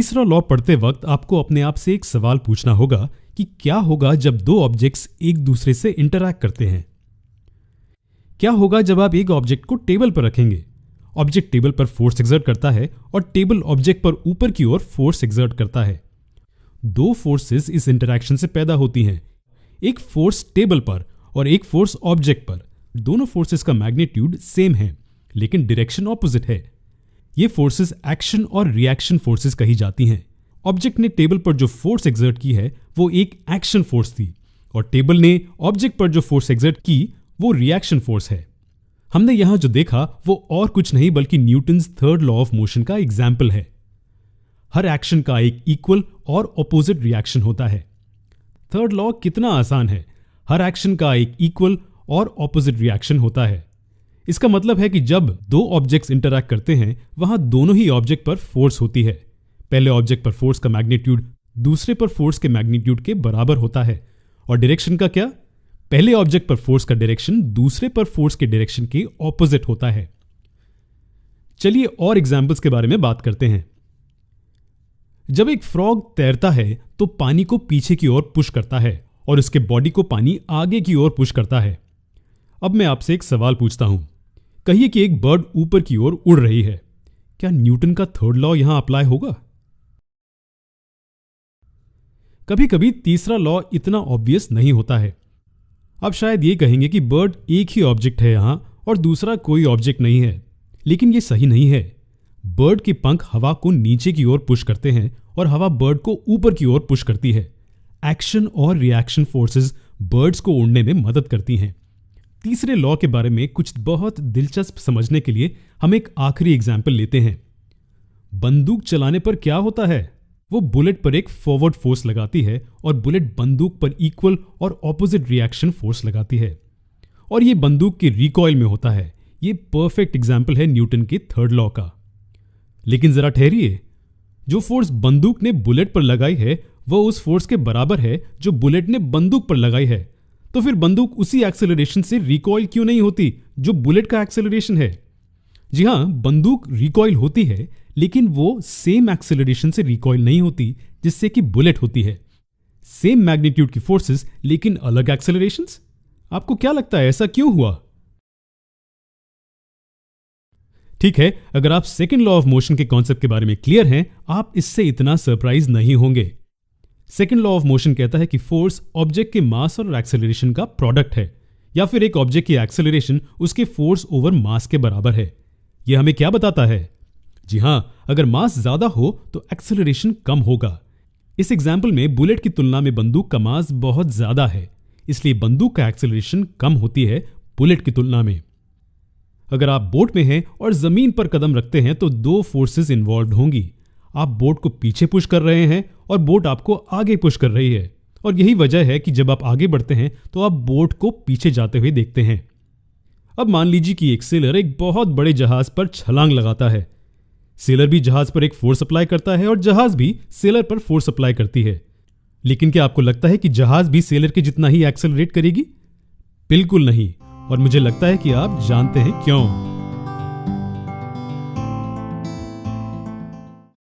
तीसरा लॉ पढ़ते वक्त आपको अपने आप से एक सवाल पूछना होगा कि क्या होगा जब दो ऑब्जेक्ट्स एक दूसरे से इंटरैक्ट करते हैं। क्या होगा जब आप एक ऑब्जेक्ट को टेबल पर रखेंगे? ऑब्जेक्ट टेबल पर फोर्स एक्सर्ट करता है और टेबल ऑब्जेक्ट पर ऊपर की ओर फोर्स एक्सर्ट करता है। दो फोर्सेस इस इंटरैक्शन से पैदा होती हैं, एक फोर्स टेबल पर और एक फोर्स ऑब्जेक्ट पर। दोनों फोर्सेस का मैग्नीट्यूड सेम है लेकिन डायरेक्शन ऑपोजिट है। ये फोर्सेस एक्शन और रिएक्शन फोर्सेस कही जाती हैं। ऑब्जेक्ट ने टेबल पर जो फोर्स एक्सर्ट की है वो एक एक्शन फोर्स थी और टेबल ने ऑब्जेक्ट पर जो फोर्स एक्सर्ट की वो रिएक्शन फोर्स है। हमने यहां जो देखा वो और कुछ नहीं बल्कि Newton's third law of motion का एग्जाम्पल है। हर एक्शन का एक इक्वल और ऑपोजिट रिएक्शन होता है। थर्ड लॉ कितना आसान है, हर एक्शन का एक इक्वल और ऑपोजिट रिएक्शन होता है। इसका मतलब है कि जब दो ऑब्जेक्ट्स इंटरैक्ट करते हैं वहां दोनों ही ऑब्जेक्ट पर फोर्स होती है। पहले ऑब्जेक्ट पर फोर्स का मैग्नीट्यूड दूसरे पर फोर्स के मैग्नीट्यूड के बराबर होता है। और डायरेक्शन का क्या? पहले ऑब्जेक्ट पर फोर्स का डायरेक्शन दूसरे पर फोर्स के डायरेक्शन के ऑपोजिट होता है। चलिए और एग्जांपल्स के बारे में बात करते हैं। जब एक फ्रॉग तैरता है तो पानी को पीछे की ओर पुश करता है और उसके बॉडी को पानी आगे की ओर पुश करता है। अब मैं आपसे एक सवाल पूछता हूं। कहिए कि एक बर्ड ऊपर की ओर उड़ रही है, क्या न्यूटन का थर्ड लॉ यहां अप्लाई होगा? कभी कभी तीसरा लॉ इतना ऑब्वियस नहीं होता है। आप शायद ये कहेंगे कि बर्ड एक ही ऑब्जेक्ट है यहां और दूसरा कोई ऑब्जेक्ट नहीं है, लेकिन यह सही नहीं है। बर्ड के पंख हवा को नीचे की ओर पुश करते हैं और हवा बर्ड को ऊपर की ओर पुश करती है। एक्शन और रिएक्शन फोर्सेस बर्ड्स को उड़ने में मदद करती हैं। तीसरे लॉ के बारे में कुछ बहुत दिलचस्प समझने के लिए हम एक आखिरी एग्जाम्पल लेते हैं। बंदूक चलाने पर क्या होता है? वो बुलेट पर एक फॉरवर्ड फोर्स लगाती है और बुलेट बंदूक पर इक्वल और ऑपोजिट रिएक्शन फोर्स लगाती है और ये बंदूक के रिकॉइल में होता है। ये परफेक्ट एग्जाम्पल है न्यूटन के थर्ड लॉ का। लेकिन जरा ठहरिए, जो फोर्स बंदूक ने बुलेट पर लगाई है वह उस फोर्स के बराबर है जो बुलेट ने बंदूक पर लगाई है। तो फिर बंदूक उसी एक्सेलरेशन से रिकॉइल क्यों नहीं होती जो बुलेट का एक्सेलरेशन है? जी हां, बंदूक रिकॉइल होती है लेकिन वो सेम एक्सेलरेशन से रिकॉइल नहीं होती जिससे कि बुलेट होती है। सेम मैग्नीट्यूड की फोर्सेस लेकिन अलग एक्सेलरेशंस। आपको क्या लगता है ऐसा क्यों हुआ? ठीक है, अगर आप सेकंड लॉ ऑफ मोशन के कॉन्सेप्ट के बारे में क्लियर हैं, आप इससे इतना सरप्राइज नहीं होंगे। सेकंड लॉ ऑफ मोशन कहता है कि फोर्स ऑब्जेक्ट के मास और एक्सेलरेशन का प्रोडक्ट है, या फिर एक ऑब्जेक्ट की एक्सेलरेशन उसके फोर्स ओवर मास के बराबर है। यह हमें क्या बताता है? जी हां, अगर मास ज्यादा हो तो एक्सेलरेशन कम होगा। इस एग्जाम्पल में बुलेट की तुलना में बंदूक का मास बहुत ज्यादा है, इसलिए बंदूक का एक्सेलरेशन कम होती है बुलेट की तुलना में। अगर आप बोट में हैं और जमीन पर कदम रखते हैं तो दो फोर्सेस इन्वॉल्व होंगी। आप बोट को पीछे पुश कर रहे हैं और बोट आपको आगे पुश कर रही है, और यही वजह है कि जब आप आगे बढ़ते हैं तो आप बोट को पीछे जाते हुए देखते हैं। अब मान लीजिए कि एक सेलर एक बहुत बड़े जहाज पर छलांग लगाता है। सेलर भी जहाज पर एक फोर्स अप्लाई करता है और जहाज भी सेलर पर फोर्स अप्लाई करती है। लेकिन क्या आपको लगता है कि जहाज भी सेलर के जितना ही एक्सेलरेट करेगी? बिल्कुल नहीं। और मुझे लगता है कि आप जानते हैं क्यों।